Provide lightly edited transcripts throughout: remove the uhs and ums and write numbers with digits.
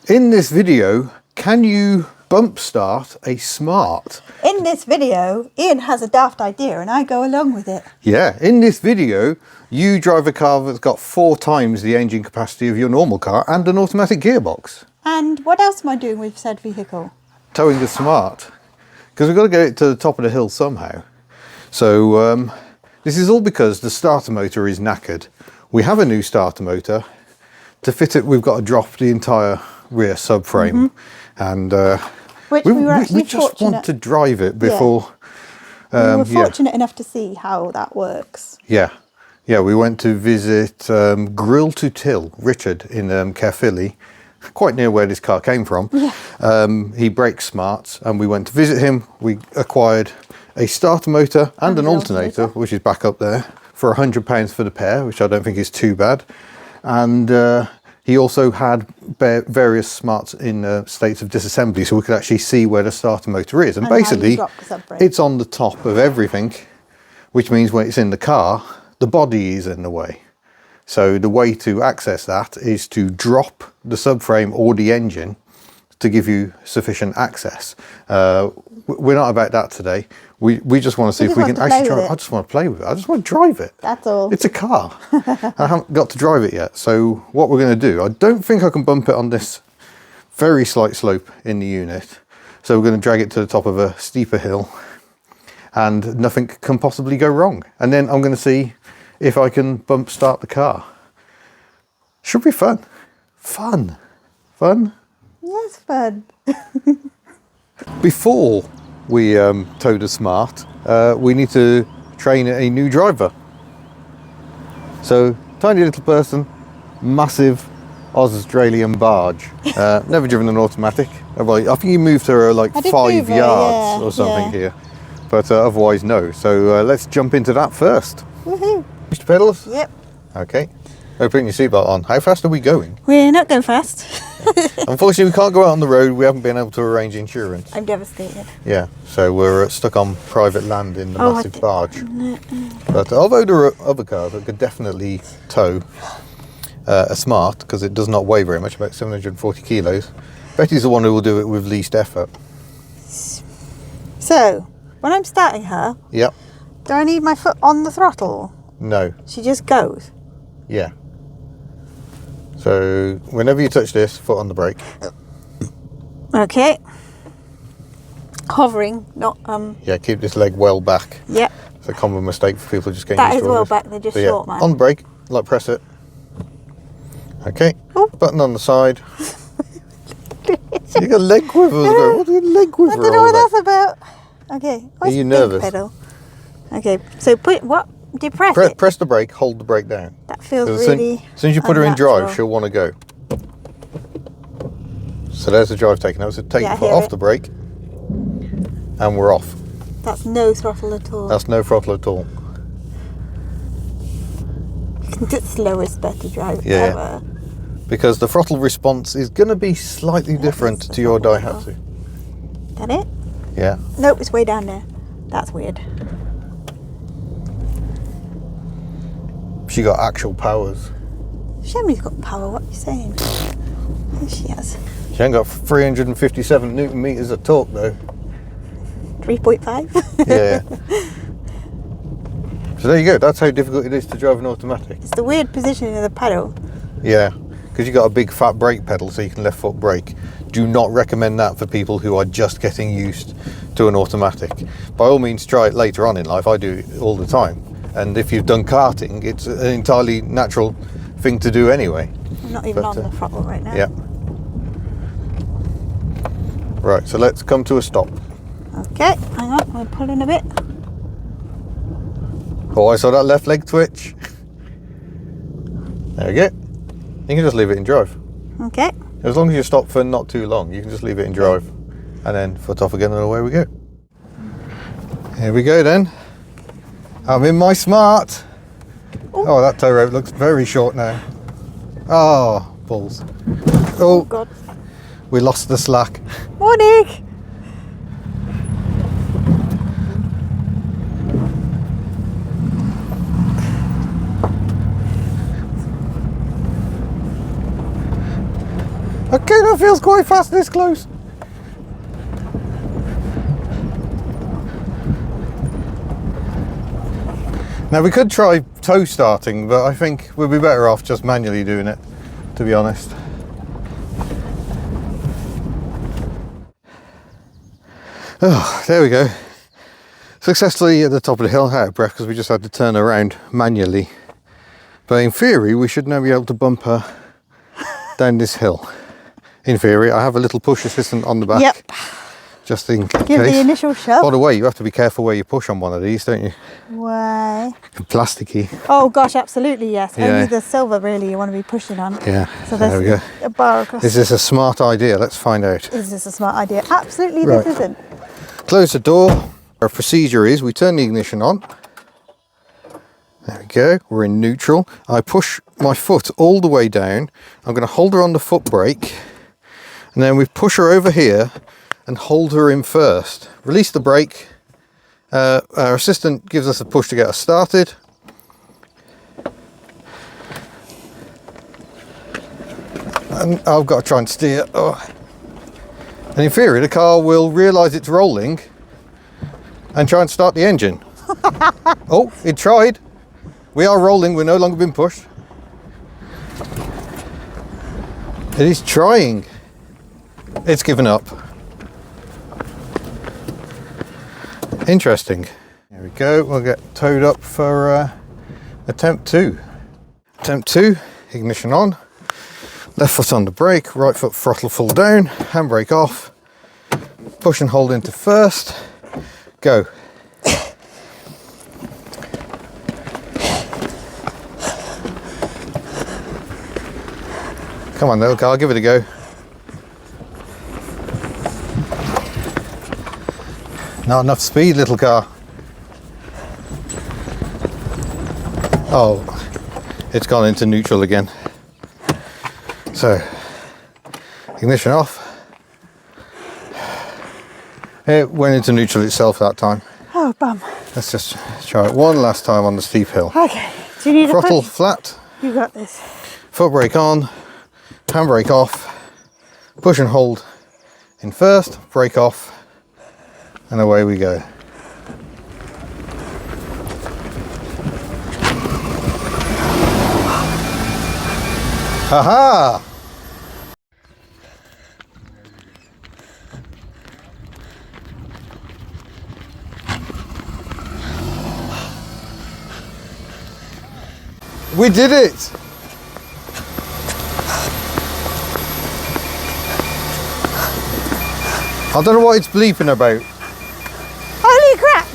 In this video, can you bump start a Smart? In this video, Ian has a daft idea and I go along with it. Yeah, in this video, you drive a car that's got 4 times the engine capacity of your normal car and an automatic gearbox. And what else am I doing with said vehicle? Towing the Smart. Because we've got to get it to the top of the hill somehow. So this is all because the starter motor is knackered. We have a new starter motor. To fit it, we've got to drop the entire rear subframe. And we just want to drive it before... we were fortunate enough to see how that works. Yeah, we went to visit Grill to Till, Richard, in Caerphilly, quite near where this car came from. Yeah. He breaks Smarts, and we went to visit him. We acquired a starter motor and an alternator, which is back up there, for £100 for the pair, which I don't think is too bad. And he also had various Smarts in states of disassembly, so we could actually see where the starter motor is. And basically, it's on the top of everything, which means when it's in the car, the body is in the way. So the way to access that is to drop the subframe or the engine to give you sufficient access. We're not about that today. We just want to see if we can actually drive it. I just want to play with it. I just want to drive it. That's all. It's a car. I haven't got to drive it yet. So what we're going to do, I don't think I can bump it on this very slight slope in the unit. So we're going to drag it to the top of a steeper hill and nothing can possibly go wrong. And then I'm going to see if I can bump start the car. Should be fun. Fun. Yes, fun. Before we tow the Smart, we need to train a new driver. So, tiny little person, massive Australian barge. Never driven an automatic. Well, I think you moved her like 5 yards or something here. But otherwise, no. So let's jump into that first. Woohoo! Push the pedals? Yep. Okay. Oh, putting your seatbelt on. How fast are we going? We're not going fast. Unfortunately, we can't go out on the road. We haven't been able to arrange insurance. I'm devastated. Yeah, so we're stuck on private land in the massive barge. But although there are other cars that could definitely tow a Smart, because it does not weigh very much, about 740 kilos, Betty's the one who will do it with least effort. So, when I'm starting her, Yep. do I need my foot on the throttle? No. She just goes? Yeah. So, whenever you touch this, foot on the brake. Okay. Hovering, not... Yeah, keep this leg well back. Yep. It's a common mistake for people just getting that used to is well this. back, they're just So, short, man. On the brake, like press it. Okay. Oh. Button on the side. You got leg quivers going. What a leg quiver? I don't know what that's about. Okay. Are you nervous? Pedal. Okay, so put what? Depress it. Press the brake, hold the brake down. That feels really as soon as you put her in drive, she'll want to go. So there's the drive taken out. So take the foot off the brake, and we're off. That's no throttle at all. That's no throttle at all. The slowest better drive ever. Because the throttle response is going to be slightly different to your Daihatsu. That it? Yeah. Nope, it's way down there. That's weird. She got actual powers. Shemley's got power, what are you saying? Yes, she has. She ain't got 357 Newton meters of torque though. 3.5? Yeah. So there you go, that's how difficult it is to drive an automatic. It's the weird positioning of the pedal. Yeah, because you've got a big fat brake pedal so you can left foot brake. Do not recommend that for people who are just getting used to an automatic. By all means try it later on in life, I do it all the time. And if you've done karting, it's an entirely natural thing to do anyway. I'm not even on the throttle right now. Yeah. Right, so let's come to a stop. Okay, hang on, we'll pull in a bit. Oh, I saw that left leg twitch. There we go. You can just leave it in drive. Okay. As long as you stop for not too long, you can just leave it in drive. And then foot off again and away we go. Here we go then. I'm in my Smart. Oh, that tow rope looks very short now. Oh, balls. Oh, God. We lost the slack. Morning. Okay, that feels quite fast this close. Now we could try tow starting, but I think we'd be better off just manually doing it, to be honest. Oh, there we go. Successfully at the top of the hill, out of breath because we just had to turn around manually. But in theory, we should now be able to bumper down this hill. In theory, I have a little push assistant on the back. Yep. Just in case. Give the initial shove. By the way, you have to be careful where you push on one of these, don't you? Why? Plasticky. Oh gosh, absolutely yes. Yeah. Only the silver really you want to be pushing on. Yeah. So there we there's go. a bar across. Is this a smart idea? Let's find out. Is this a smart idea? Absolutely Right. this isn't. Close the door. Our procedure is we turn the ignition on. There we go. We're in neutral. I push my foot all the way down. I'm going to hold her on the foot brake. And then we push her over here and hold her in first. Release the brake. Our assistant gives us a push to get us started. And I've got to try and steer. Oh. And in theory, the car will realise it's rolling and try and start the engine. Oh, it tried. We are rolling, we're no longer being pushed. It is trying. It's given up. Interesting. There we go, we'll get towed up for attempt 2. Attempt 2, ignition on. Left foot on the brake, right foot throttle full down, handbrake off. Push and hold into first. Go. Come on little car, give it a go. Not enough speed, little car. Oh, it's gone into neutral again. So, ignition off. It went into neutral itself that time. Oh bum. Let's just try it one last time on the steep hill. Okay. Do you need Throttle a push? flat, You got this. foot brake on, handbrake off, push and hold in first, brake off, and away we go. Ha-ha! We did it! I don't know what it's bleeping about. Holy crap!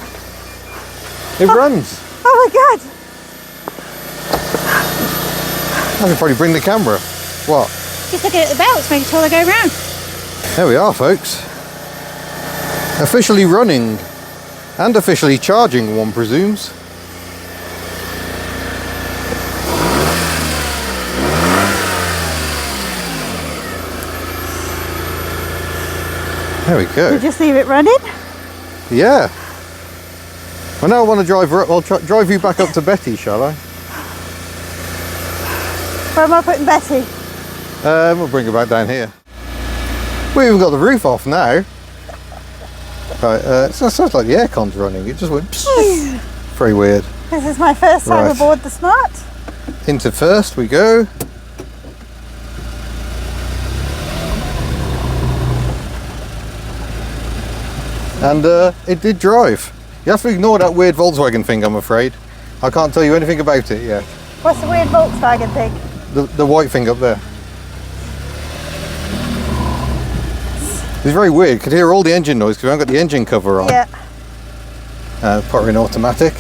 It runs. Oh my god! I can probably bring the camera. What? Just looking at the belts, making sure they go round. There we are, folks. Officially running and officially charging, one presumes. There we go. You just leave it running? Yeah. Well, now I want to drive her up. I'll drive you back up to Betty, shall I? Where am I putting Betty? We'll bring her back down here. We even got the roof off now. Right, it sounds like the aircon's running. It just went psst. Very weird. This is my first time Right. aboard the Smart. Into first we go. And it did drive. You have to ignore that weird Volkswagen thing, I'm afraid. I can't tell you anything about it yet. What's the weird Volkswagen thing? The white thing up there. It's very weird. Could hear all the engine noise because we haven't got the engine cover on. Yeah. Put her in automatic.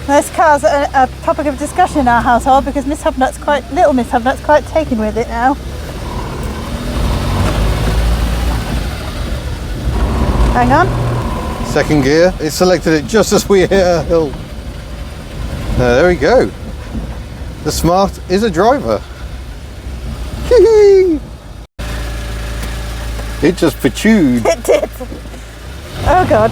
This car's a topic of discussion in our household because Miss Hubnut's quite taken with it now. Hang on. Second gear. It selected it just as we hit a hill. There we go. The Smart is a driver. Hee-hee. It just patooed. It did. Oh god.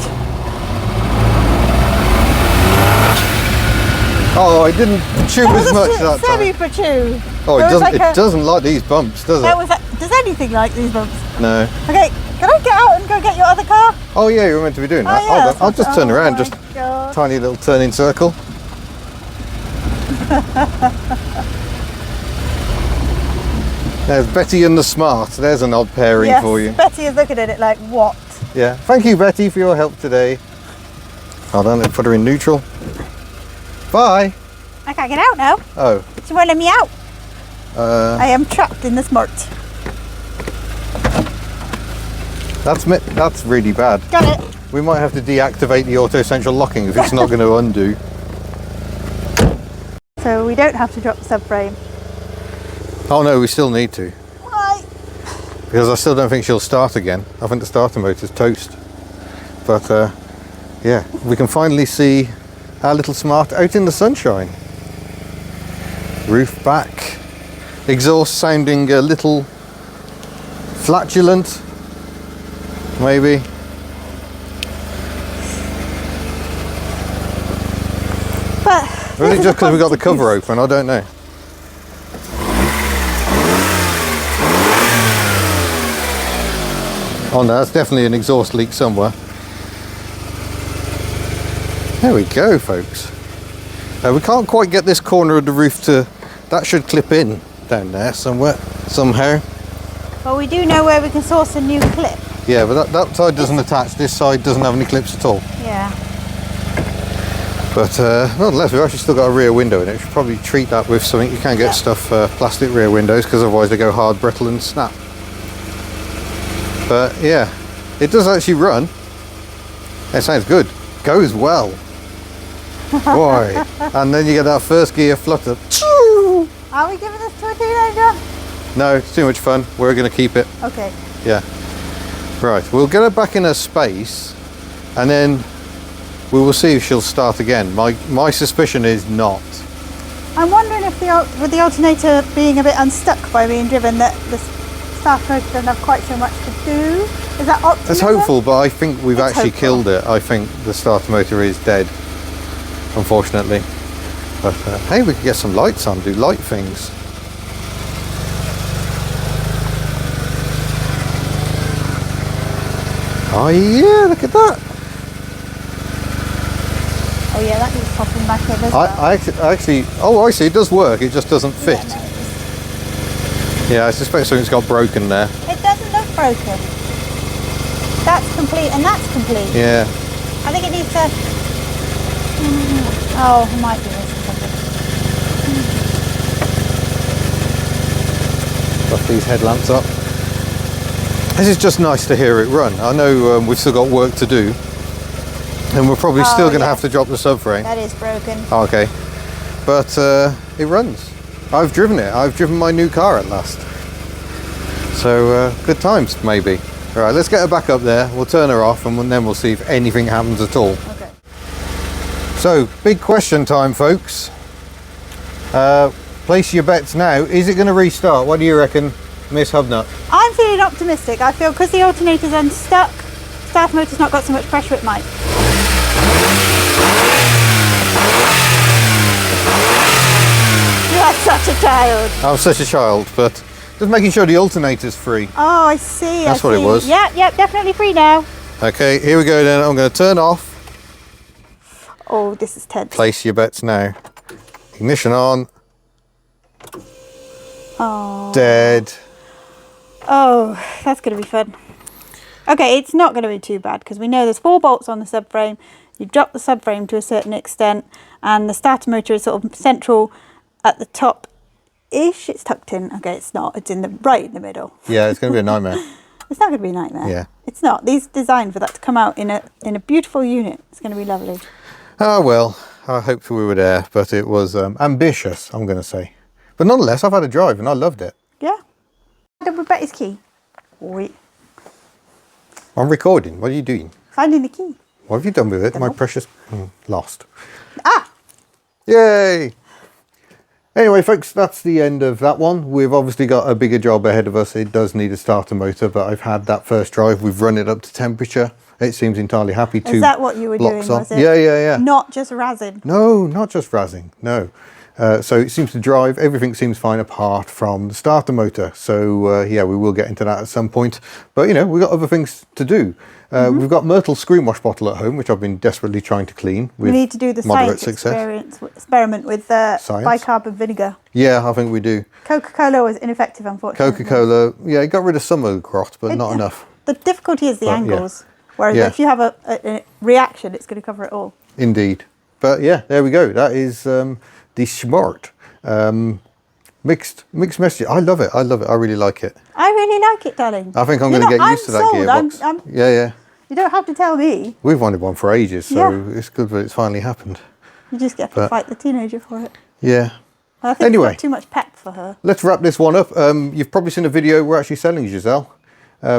Oh, I didn't chew as much that time. Semi-patoo. Oh, There was like it doesn't like these bumps, does it? Does anything like these bumps? No. Okay, can I get out and go get your other car? Oh yeah, you were meant to be doing that. yeah, Hold on, I'll just turn around, my just God. tiny little turning circle. There's Betty and the Smart. There's an odd pairing Yes, for you. Betty is looking at it like, what? Yeah. Thank you, Betty, for your help today. Hold on, let's put her in neutral. Bye. I can't get out now. Oh. She won't let me out. I am trapped in the Smart. That's really bad. Got it. We might have to deactivate the auto central locking if it's not going to undo. So we don't have to drop the subframe. Oh no, we still need to. Why? Because I still don't think she'll start again. I think the starter motor's toast. But yeah, we can finally see our little Smart out in the sunshine. Roof back. Exhaust sounding a little flatulent, maybe. But Or is it just because we got the cover open? I don't know. Oh no, that's definitely an exhaust leak somewhere. There we go, folks. We can't quite get this corner of the roof to... That should clip in down there somewhere, somehow. Well, we do know where we can source a new clip. Yeah, but that side doesn't attach. This side doesn't have any clips at all. Yeah. But nonetheless, we've actually still got a rear window in it. We should probably treat that with something. You can get stuff, plastic rear windows, because otherwise they go hard, brittle and snap. But yeah, it does actually run. It sounds good. Goes well. Boy. And then you get that first gear flutter. Are we giving this to a teenager? No, it's too much fun. We're going to keep it. Okay. Yeah. Right, we'll get her back in her space and then we will see if she'll start again. My suspicion is not. I'm wondering if with the alternator being a bit unstuck by being driven, that the starter motor doesn't have quite so much to do. Is that optimism? That's hopeful, but I think we've It's actually hopeful. killed it. I think the starter motor is dead, unfortunately. But hey, we could get some lights on, do light things. Oh yeah, look at that. Oh yeah, that needs popping back in as well. I actually, oh I see, it does work, it just doesn't fit. Yeah, no, Yeah, I suspect something's got broken there. it doesn't look broken. That's complete and that's complete. Yeah. I think it needs to... Oh, it might be missing something. Buff these headlamps up. This is just nice to hear it run. I know we've still got work to do, and we're probably still going to have to drop the subframe. That is broken. Okay, but it runs. I've driven it. I've driven my new car at last. So good times, maybe. All right, let's get her back up there. We'll turn her off, and then we'll see if anything happens at all. Okay. So, big question time, folks. Place your bets now. Is it going to restart? What do you reckon, Miss Hubnut? I'm feeling optimistic. I feel because the alternator's unstuck, starter motor's not got so much pressure, it might. You are such a child. I'm such a child, but just making sure the alternator's free. Oh, I see. That's what it was. Yep, definitely free now. Okay, here we go then. I'm going to turn off. Oh, this is tense. Place your bets now. Ignition on. Oh. Dead. Oh, that's going to be fun. Okay, it's not going to be too bad because we know there's 4 bolts on the subframe. You drop the subframe to a certain extent and the starter motor is sort of central at the top-ish. It's tucked in. Okay, it's not. It's right in the middle. Yeah, it's going to be a nightmare. It's not going to be a nightmare. Yeah. It's not. These designed for that to come out in a beautiful unit. It's going to be lovely. Oh, well, I hoped we were there, but it was ambitious, I'm going to say. But nonetheless, I've had a drive and I loved it. Yeah. Double Betty's key. Wait. I'm recording. What are you doing? Finding the key. What have you done with it? My Dunno. precious... lost. Ah! Yay! Anyway, folks, that's the end of that one. We've obviously got a bigger job ahead of us. It does need a starter motor, but I've had that first drive. We've run it up to temperature. It seems entirely happy to. Is that what you were doing, blocks on. was it? Yeah. Not just razzing. No, not just razzing. No. So it seems to drive, everything seems fine apart from the starter motor. So yeah, we will get into that at some point. But you know, we've got other things to do. We've got Myrtle's screen wash bottle at home, which I've been desperately trying to clean with We need to do the moderate science success. experiment with bicarbonate vinegar. Yeah, I think we do. Coca-Cola was ineffective, unfortunately. Coca-Cola, yeah, it got rid of some of the grot, but not enough. The difficulty is the But, angles. Whereas Yeah. if you have a reaction, it's going to cover it all. Indeed. But yeah, there we go. That is the Smart. Mixed message. I love it. I love it. I really like it. I really like it, darling. I think I'm going to get used to that sold. gearbox. Yeah. You don't have to tell me. We've wanted one for ages, so Yeah. it's good that it's finally happened. You just get to fight the teenager for it. Yeah. I think Anyway. it's got too much pep for her. Let's wrap this one up. You've probably seen a video we're actually selling Giselle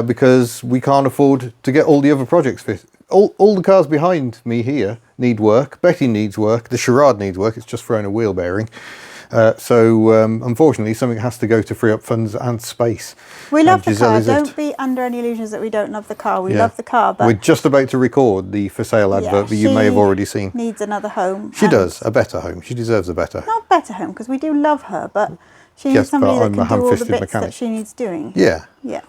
because we can't afford to get all the other projects fit. All the cars behind me here need work. Betty needs work. The Charade needs work. It's just thrown a wheel bearing. So unfortunately, something has to go to free up funds and space. We love the Giselle car. is it. Don't be under any illusions that we don't love the car. We love the car, but We're just about to record the for sale advert that you may have already seen. Needs another home. She does, a better home. She deserves a better. Not better home, because we do love her, but she needs Yes, but somebody that I'm a can do all the ham-fisted bits mechanic. that she needs doing. Yeah. Yeah.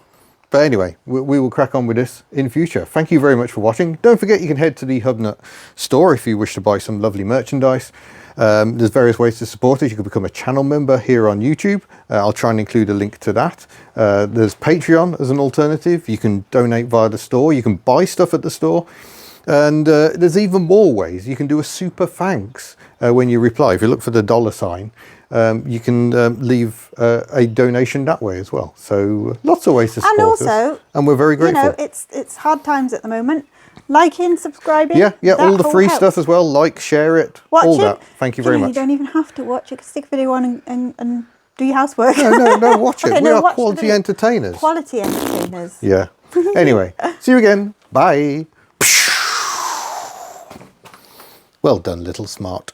But anyway, we will crack on with this in future. Thank you very much for watching. Don't forget you can head to the HubNut store if you wish to buy some lovely merchandise. There's various ways to support us. You can become a channel member here on YouTube. I'll try and include a link to that. There's Patreon as an alternative. You can donate via the store. You can buy stuff at the store. And there's even more ways. You can do a super thanks when you reply. If you look for the $sign, you can leave a donation that way as well. So lots of ways to support us. And we're very grateful. You know, it's hard times at the moment. Liking, subscribing. Yeah, all the free helps. stuff as well. Like, share it, all that. Thank you very much. You don't even have to watch. You can stick a video on and do your housework. No, watch it. Okay, We no, are watch the quality video. entertainers. Quality entertainers. Yeah. Anyway, see you again. Bye. Well done, little Smart.